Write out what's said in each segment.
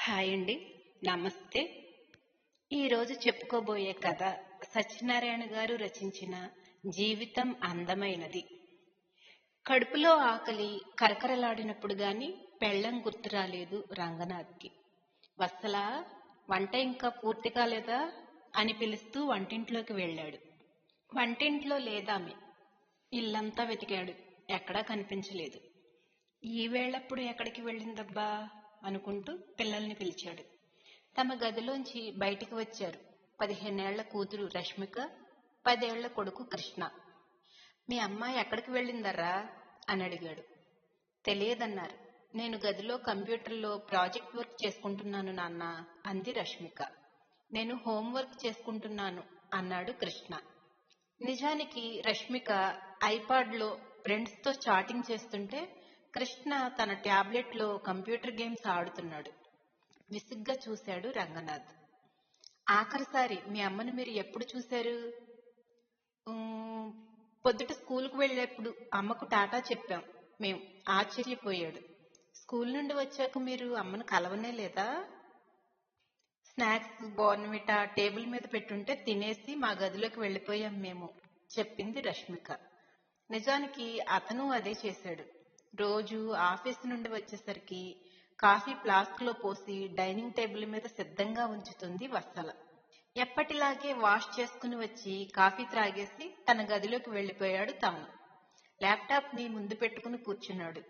Hi అండి. నమస్తే. ఈరోజు చెప్పుకోబోయే కథ సత్యనారాయణ గారు రచించిన జీవితం అందమైనది. కడుపులో ఆకలి కరకరలాడినప్పుడు గాని పెళ్ళం గుర్తు రాలేదు రంగనాథ్కి. వత్సలా, వంట ఇంకా పూర్తి కాలేదా అని పిలుస్తూ వంటింట్లోకి వెళ్ళాడు. వంటింట్లో లేదామె. ఇల్లంతా వెతికాడు. ఎక్కడా కనిపించలేదు. ఈ వేళప్పుడు ఎక్కడికి వెళ్ళిందబ్బా అనుకుంటూ పిల్లల్ని పిలిచాడు. తమ గదిలోంచి బయటికి వచ్చారు 15 ఏళ్ల కూతురు రష్మిక, 10 ఏళ్ల కొడుకు కృష్ణ. మీ అమ్మాయి ఎక్కడికి వెళ్ళిందర్రా అని అడిగాడు. తెలియదన్నారు. నేను గదిలో కంప్యూటర్లో ప్రాజెక్ట్ వర్క్ చేసుకుంటున్నాను నాన్న అంది రష్మిక. నేను హోంవర్క్ చేసుకుంటున్నాను అన్నాడు కృష్ణ. నిజానికి రష్మిక ఐపాడ్లో ఫ్రెండ్స్తో చాటింగ్ చేస్తుంటే కృష్ణ తన ట్యాబ్లెట్లో కంప్యూటర్ గేమ్స్ ఆడుతున్నాడు. విసుగ్గా చూశాడు రంగనాథ్. ఆఖరిసారి మీ అమ్మను మీరు ఎప్పుడు చూశారు? పొద్దుట స్కూల్కు వెళ్ళేప్పుడు అమ్మకు టాటా చెప్పాం మేం. ఆశ్చర్యపోయాడు. స్కూల్ నుండి వచ్చాక మీరు అమ్మను కలవనే లేదా? స్నాక్స్ బోర్న్విటా టేబుల్ మీద పెట్టుంటే తినేసి మా గదిలోకి వెళ్ళిపోయాం మేము చెప్పింది రష్మిక. నిజానికి అతను అదే చేశాడు. రోజు ఆఫీసు నుండి వచ్చేసరికి కాఫీ ఫ్లాస్క్లో పోసి డైనింగ్ టేబుల్ మీద సిద్ధంగా ఉంచుతుంది వత్సల. ఎప్పటిలాగే వాష్ చేసుకుని వచ్చి కాఫీ త్రాగేసి తన గదిలోకి వెళ్ళిపోయాడు తమ్ము. ల్యాప్టాప్ ని ముందు పెట్టుకుని కూర్చున్నాడు.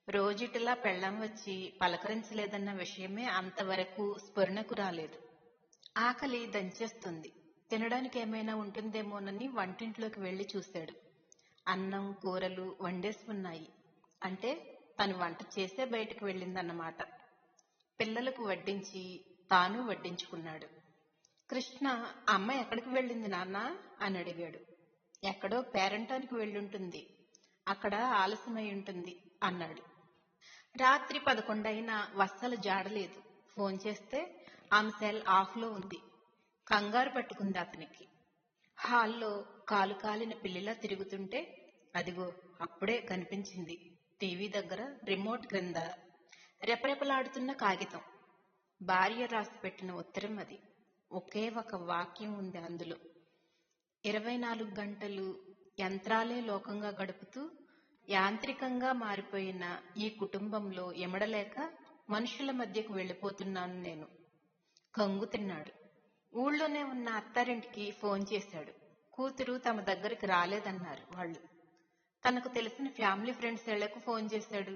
రోజుటిలా పెళ్ళం వచ్చి పలకరించలేదన్న విషయమే అంతవరకు స్ఫురణకు రాలేదు. ఆకలి దంచేస్తుంది. తినడానికి ఏమైనా ఉంటుందేమోనని వంటింట్లోకి వెళ్లి చూశాడు. అన్నం కూరలు వండేసి ఉన్నాయి. అంటే తను వంట చేసే బయటకు వెళ్ళిందన్నమాట. పిల్లలకు వడ్డించి తాను వడ్డించుకున్నాడు. కృష్ణ అమ్మ ఎక్కడికి వెళ్ళింది నాన్న అని అడిగాడు. ఎక్కడో పేరంటానికి వెళ్ళుంటుంది. అక్కడ ఆలస్యమై ఉంటుంది అన్నాడు. రాత్రి 11 అయినా వత్సల జాడలేదు. ఫోన్ చేస్తే ఆమె సెల్ ఆఫ్లో ఉంది. కంగారు పట్టుకుంది అతనికి. హాల్లో కాలు కాలిన పిల్లిలా తిరుగుతుంటే అదిగో అప్పుడే కనిపించింది. టీవీ దగ్గర రిమోట్ క్రింద రెపరెపలాడుతున్న కాగితం. భార్య రాసి పెట్టిన ఉత్తరం అది. ఒకే ఒక వాక్యం ఉంది అందులో. 24 గంటలు యంత్రాలే లోకంగా గడుపుతూ యాంత్రికంగా మారిపోయిన ఈ కుటుంబంలో ఎమడలేక మనుషుల మధ్యకు వెళ్ళిపోతున్నాను నేను. కంగు తిన్నాడు. ఊళ్ళోనే ఉన్న అత్తారింటికి ఫోన్ చేశాడు. కూతురు తమ దగ్గరికి రాలేదన్నారు వాళ్ళు. తనకు తెలిసిన ఫ్యామిలీ ఫ్రెండ్స్ ఇళ్లకు ఫోన్ చేశాడు.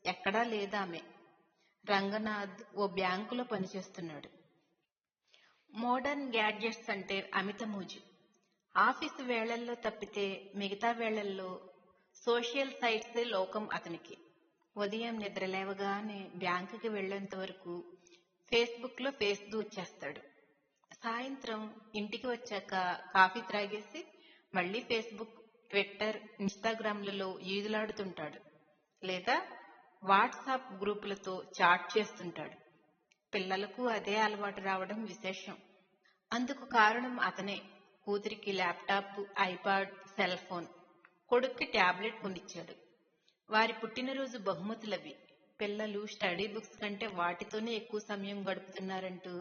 ఎక్కడా లేదామె. రంగనాథ్ ఓ బ్యాంకులో పనిచేస్తున్నాడు. మోడర్న్ గ్యాడ్జెట్స్ అంటే అమిత మోజు. ఆఫీసు వేళల్లో తప్పితే మిగతా వేళల్లో సోషల్ సైట్సే లోకం అతనికి. ఉదయం నిద్రలేవగానే బ్యాంకుకి వెళ్లేంత వరకు ఫేస్బుక్లో ఫేస్ దూర్చేస్తాడు. సాయంత్రం ఇంటికి వచ్చాక కాఫీ త్రాగేసి మళ్లీ ఫేస్బుక్, ట్విట్టర్, ఇన్స్టాగ్రామ్లలో ఈదులాడుతుంటాడు. లేదా వాట్సాప్ గ్రూపులతో చాట్ చేస్తుంటాడు. పిల్లలకు అదే అలవాటు రావడం విశేషం. అందుకు కారణం అతనే. కూతురికి ల్యాప్టాప్, ఐపాడ్, సెల్ ఫోన్, కొడుక్కి ట్యాబ్లెట్ కొనిచ్చాడు. వారి పుట్టినరోజు బహుమతులవి. పిల్లలు స్టడీ బుక్స్ కంటే వాటితోనే ఎక్కువ సమయం గడుపుతున్నారంటూ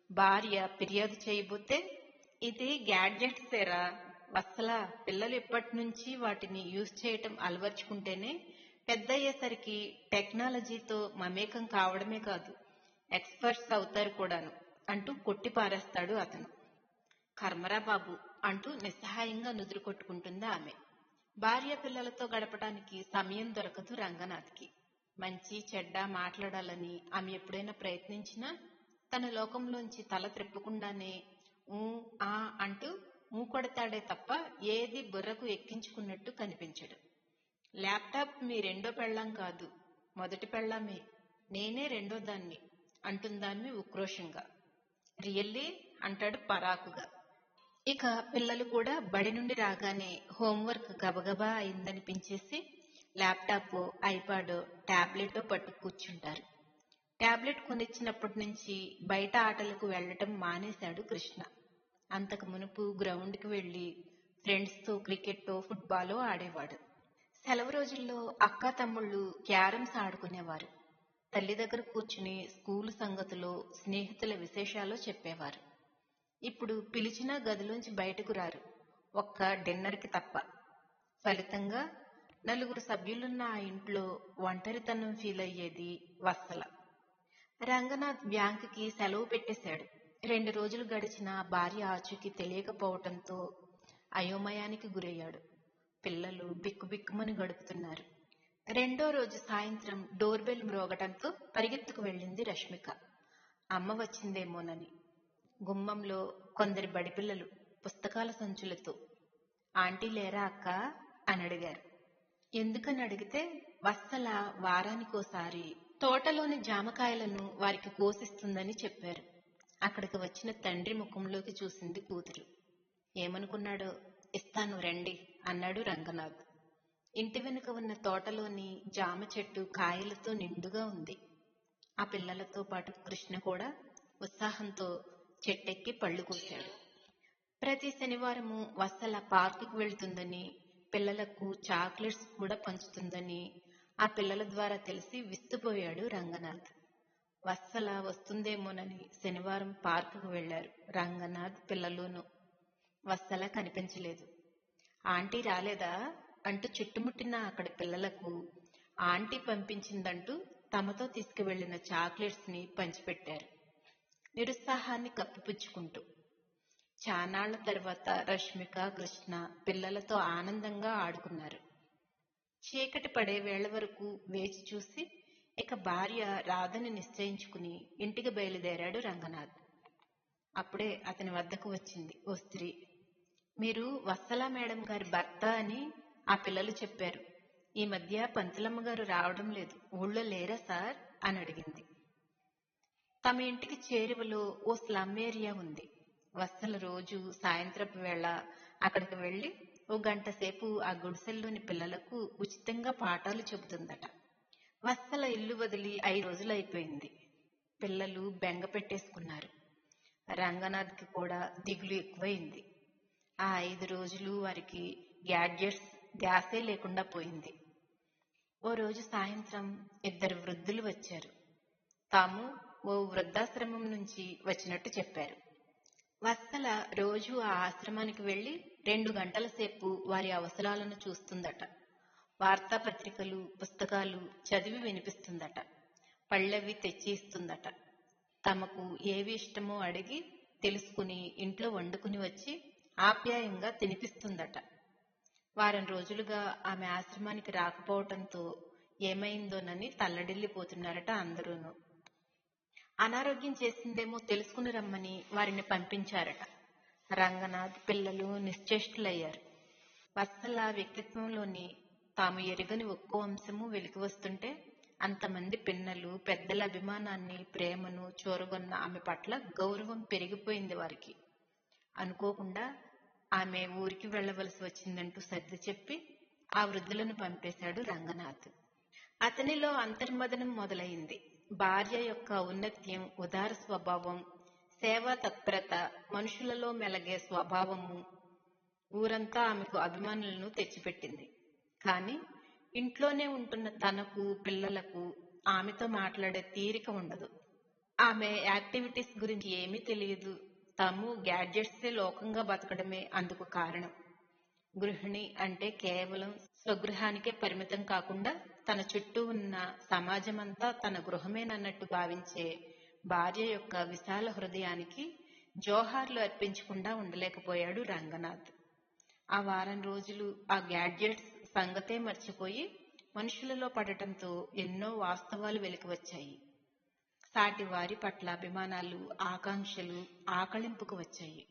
భార్య ఫిర్యాదు చేయబోతే, ఇది గ్యాడ్జెట్సేరా వత్సలా, పిల్లలు ఇప్పటి నుంచి వాటిని యూజ్ చేయటం అలవర్చుకుంటేనే పెద్దయ్యేసరికి టెక్నాలజీతో మమేకం కావడమే కాదు ఎక్స్పర్ట్స్ అవుతారు కూడాను అంటూ కొట్టి పారేస్తాడు అతను. కర్మరా బాబు అంటూ నిస్సహాయంగా నుదురు కొట్టుకుంటుంది ఆమె. భార్య పిల్లలతో గడపడానికి సమయం దొరకదు రంగనాథ్కి. మంచి చెడ్డ మాట్లాడాలని ఆమె ఎప్పుడైనా ప్రయత్నించినా తన లోకంలోంచి తల త్రిప్పకుండానే ఊ ఆ అంటూ కొడతాడే తప్ప ఏది బుర్రకు ఎక్కించుకున్నట్టు కనిపించడు. ల్యాప్టాప్ మీ రెండో పెళ్ళాం కాదు, మొదటి పెళ్ళామే. నేనే రెండో దాన్ని అంటుందాన్ని ఉక్రోషంగా. రియల్లీ అంటాడు పరాకుగా. ఇక పిల్లలు కూడా బడి నుండి రాగానే హోంవర్క్ గబగబా అయిందనిపించేసి ల్యాప్టాప్, ఐపాడ్, ట్యాబ్లెట్ పట్టు కూర్చుంటారు. ట్యాబ్లెట్ కొనిచ్చినప్పటి నుంచి బయట ఆటలకు వెళ్లటం మానేశాడు కృష్ణ. అంతకు మునుపు గ్రౌండ్కి వెళ్లి ఫ్రెండ్స్తో క్రికెట్టో ఫుట్బాలో ఆడేవాడు. సెలవు రోజుల్లో అక్కా తమ్ముళ్ళు క్యారమ్స్ ఆడుకునేవారు. తల్లి దగ్గర కూర్చుని స్కూలు సంగతులు, స్నేహితుల విశేషాలు చెప్పేవారు. ఇప్పుడు పిలిచినా గదిలోంచి బయటకు రారు, ఒక్క డిన్నర్కి తప్ప. ఫలితంగా నలుగురు సభ్యులున్న ఆ ఇంట్లో ఒంటరితనం ఫీల్ అయ్యేది వత్సల. రంగనాథ్ బ్యాంకుకి సెలవు పెట్టేశాడు. 2 రోజులు గడిచినా భార్య ఆచూకీ తెలియకపోవటంతో అయోమయానికి గురయ్యాడు. పిల్లలు బిక్కుబిక్కుమని గడుపుతున్నారు. 2వ రోజు సాయంత్రం డోర్ బెల్ మ్రోగటంతో పరిగెత్తుకు వెళ్ళింది రష్మిక, అమ్మ వచ్చిందేమోనని. గుమ్మంలో కొందరి బడిపిల్లలు పుస్తకాల సంచులతో, ఆంటీ లేరా అక్క అని అడిగారు. ఎందుకని అడిగితే వత్సల వారానికోసారి తోటలోని జామకాయలను వారికి కోసిస్తుందని చెప్పారు. అక్కడికి వచ్చిన తండ్రి ముఖంలోకి చూసింది కూతురు. ఏమనుకున్నాడో, ఇస్తాను రండి అన్నాడు రంగనాథ్. ఇంటి వెనుక ఉన్న తోటలోని జామ చెట్టు కాయలతో నిండుగా ఉంది. ఆ పిల్లలతో పాటు కృష్ణ కూడా ఉత్సాహంతో చెట్టెక్కి పళ్ళు కోశాడు. ప్రతి శనివారము వత్సల పార్కుకు వెళ్తుందని, పిల్లలకు చాక్లెట్స్ కూడా పంచుతుందని ఆ పిల్లల ద్వారా తెలిసి విస్తుపోయాడు రంగనాథ్. వత్సల వస్తుందేమోనని శనివారం పార్కుకు వెళ్లారు రంగనాథ్ పిల్లలును. వత్సల కనిపించలేదు. ఆంటీ రాలేదా అంటూ చుట్టుముట్టిన అక్కడి పిల్లలకు ఆంటీ పంపించిందంటూ తమతో తీసుకువెళ్లిన చాక్లెట్స్ ని పంచిపెట్టారు, నిరుత్సాహాన్ని కప్పిపుచ్చుకుంటూ. చానాళ్ల తర్వాత రష్మిక, కృష్ణ పిల్లలతో ఆనందంగా ఆడుకున్నారు. చీకటి పడే వేళ వరకు వేచి చూసి ఇక భార్య రాదని నిశ్చయించుకుని ఇంటికి బయలుదేరాడు రంగనాథ్. అప్పుడే అతని వద్దకు వచ్చింది ఓ స్త్రీ. మీరు వత్సల మేడం గారి భర్త అని ఆ పిల్లలు చెప్పారు. ఈ మధ్య పంతులమ్మ గారు రావడం లేదు, ఊళ్ళో లేరా సార్ అని అడిగింది. తమ ఇంటికి చేరువలో ఓ స్లమ్ ఏరియా ఉంది. వత్సల రోజు సాయంత్రపు వేళ అక్కడికి వెళ్లి ఓ గంట సేపు ఆ గుడిసెల్లోని పిల్లలకు ఉచితంగా పాఠాలు చెబుతుందట. వత్సల ఇల్లు వదిలి 5 రోజులైపోయింది. పిల్లలు బెంగ పెట్టేసుకున్నారు. రంగనాథ్కి కూడా దిగులు ఎక్కువైంది. ఆ 5 రోజులు వారికి గ్యాడ్జెట్స్ ధ్యాసే లేకుండా పోయింది. ఓ రోజు సాయంత్రం 2 వృద్ధులు వచ్చారు. తాము ఓ వృద్ధాశ్రమం నుంచి వచ్చినట్టు చెప్పారు. వత్సల రోజు ఆ ఆశ్రమానికి వెళ్లి 2 గంటల సేపు వారి అవసరాలను చూస్తుందట. వార్తాపత్రికలు, పుస్తకాలు చదివి వినిపిస్తుందట. పళ్ళవి తెచ్చి ఇస్తుందట. తమకు ఏవి ఇష్టమో అడిగి తెలుసుకుని ఇంట్లో వండుకుని వచ్చి ఆప్యాయంగా తినిపిస్తుందట. వారం రోజులుగా ఆమె ఆశ్రమానికి రాకపోవటంతో ఏమైందోనని తల్లడిల్లిపోతున్నారట అందరూను. అనారోగ్యం చేసిందేమో తెలుసుకుని రమ్మని వారిని పంపించారట. రంగనాథ్ పిల్లలు నిశ్చేష్టులయ్యారు. వత్సల వ్యక్తిత్వంలోని తాము ఎరుగని ఒక్కో అంశము వెలికి వస్తుంటే అంతమంది పిన్నలు, పెద్దల అభిమానాన్ని, ప్రేమను చూరగొన్న ఆమె పట్ల గౌరవం పెరిగిపోయింది వారికి. అనుకోకుండా ఆమె ఊరికి వెళ్లవలసి వచ్చిందంటూ సర్ది చెప్పి ఆ వృద్ధులను పంపేశాడు రంగనాథ్. అతనిలో అంతర్మదనం మొదలైంది. భార్య యొక్క ఔన్నత్యం, ఉదార స్వభావం, సేవా తత్పరత, మనుషులలో మెలగే స్వభావము ఊరంతా ఆమెకు అభిమానులను తెచ్చిపెట్టింది. కాని ఇంట్లోనే ఉంటున్న తనకు, పిల్లలకు ఆమెతో మాట్లాడే తీరిక ఉండదు. ఆమె యాక్టివిటీస్ గురించి ఏమీ తెలియదు. తాము గ్యాడ్జెట్సే లోకంగా బతకడమే అందుకు కారణం. గృహిణి అంటే కేవలం స్వగృహానికే పరిమితం కాకుండా తన చుట్టూ ఉన్న సమాజమంతా తన గృహమేనన్నట్టు భావించే భార్య యొక్క విశాల హృదయానికి జోహార్లు అర్పించకుండా ఉండలేకపోయాడు రంగనాథ్. ఆ వారం రోజులు ఆ గ్యాడ్జెట్స్ సంగతే మర్చిపోయి మనుషులలో పడటంతో ఎన్నో వాస్తవాలు వెలికి వచ్చాయి. సాటి వారి పట్ల అభిమానాలు, ఆకాంక్షలు ఆకళింపుకు వచ్చాయి.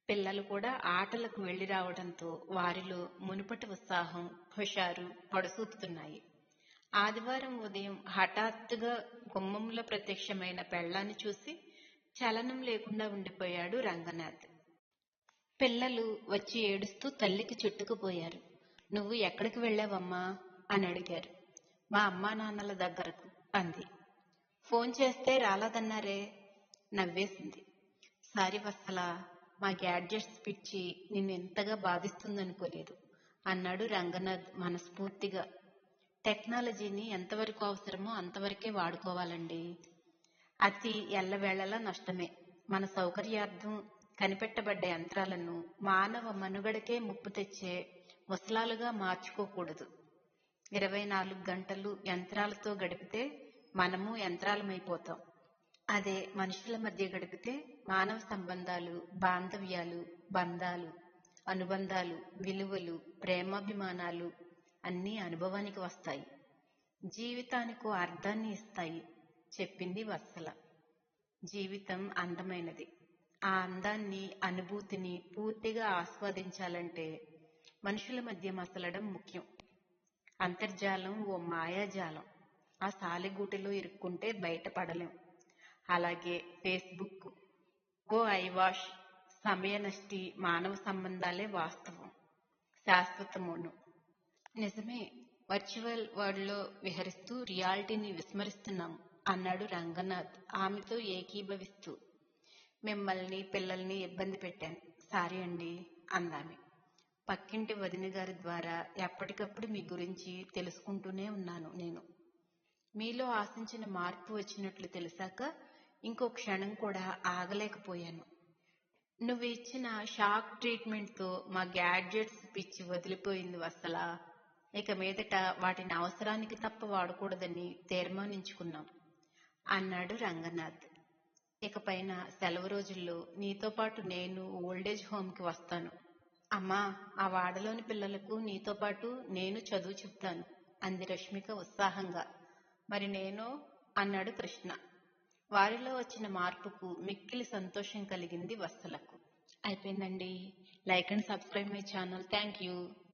పిల్లలు కూడా ఆటలకు వెళ్లి రావడంతో వారిలో మునుపటి ఉత్సాహం, హుషారు పొడసూపుతున్నాయి. ఆదివారం ఉదయం హఠాత్తుగా గుమ్మంలో ప్రత్యక్షమైన పెళ్లాన్ని చూసి చలనం లేకుండా ఉండిపోయాడు రంగనాథ్. పిల్లలు వచ్చి ఏడుస్తూ తల్లికి చుట్టుకుపోయారు. నువ్వు ఎక్కడికి వెళ్ళావమ్మా అని అడిగారు. మా అమ్మా నాన్నల దగ్గరకు అంది. ఫోన్ చేస్తే రాలేదన్నారే. నవ్వేసింది. సారీ వత్సల, మా గ్యాడ్జెట్స్ పిచ్చి నిన్నెంతగా బాధిస్తుందనుకోలేదు అన్నాడు రంగనాథ్ మనస్ఫూర్తిగా. టెక్నాలజీని ఎంతవరకు అవసరమో అంతవరకే వాడుకోవాలండి. అతి ఎల్లవేళలా నష్టమే. మన సౌకర్యార్థం కనిపెట్టబడ్డ యంత్రాలను మానవ మనుగడకే ముప్పు తెచ్చే ముసలాలుగా మార్చుకోకూడదు. 24 గంటలు యంత్రాలతో గడిపితే మనము యంత్రాలమైపోతాం. అదే మనుషుల మధ్య గడిపితే మానవ సంబంధాలు, బాంధవ్యాలు, బంధాలు, అనుబంధాలు, విలువలు, ప్రేమాభిమానాలు అన్నీ అనుభవానికి వస్తాయి. జీవితానికో అర్థాన్ని ఇస్తాయి చెప్పింది వత్సల. జీవితం అందమైనది. ఆ అందాన్ని, అనుభూతిని పూర్తిగా ఆస్వాదించాలంటే మనుషుల మధ్య మసలడం ముఖ్యం. అంతర్జాలం ఓ మాయాజాలం. ఆ సాలెగూటిలో ఇరుక్కుంటే బయటపడలేం. అలాగే ఫేస్బుక్ ఓ ఐవాష్, సమయనష్టి. మానవ సంబంధాలే వాస్తవం, శాశ్వతమును. నిజమే, వర్చువల్ వరల్డ్లో విహరిస్తూ రియాలిటీని విస్మరిస్తున్నాం అన్నాడు రంగనాథ్ ఆమెతో ఏకీభవిస్తూ. మిమ్మల్ని పిల్లల్ని ఇబ్బంది పెట్టాను, సారీ అండి అందామె. పక్కింటి వదిన గారి ద్వారా ఎప్పటికప్పుడు మీ గురించి తెలుసుకుంటూనే ఉన్నాను నేను. మీలో ఆశించిన మార్పు వచ్చినట్లు తెలిసాక ఇంకో క్షణం కూడా ఆగలేకపోయాను. నువ్వు ఇచ్చిన షాక్ ట్రీట్మెంట్తో మా గ్యాడ్జెట్స్ పిచ్చి వదిలిపోయింది వత్సలా. ఇక మీదట వాటిని అవసరానికి తప్ప వాడకూడదని తీర్మానించుకున్నాం అన్నాడు రంగనాథ్. ఇకపైన సెలవు రోజుల్లో నీతో పాటు నేను ఓల్డేజ్ హోమ్కి వస్తాను. అమ్మా, ఆ వాడలోని పిల్లలకు నీతో పాటు నేను చదువు చెప్తాను అంది రష్మిక ఉత్సాహంగా. మరి నేను అన్నాడు కృష్ణ. వారిలో వచ్చిన మార్పుకు మిక్కిలి సంతోషం కలిగింది వత్సలకు. అయిపోయిందండి. Like and subscribe my channel. Thank you.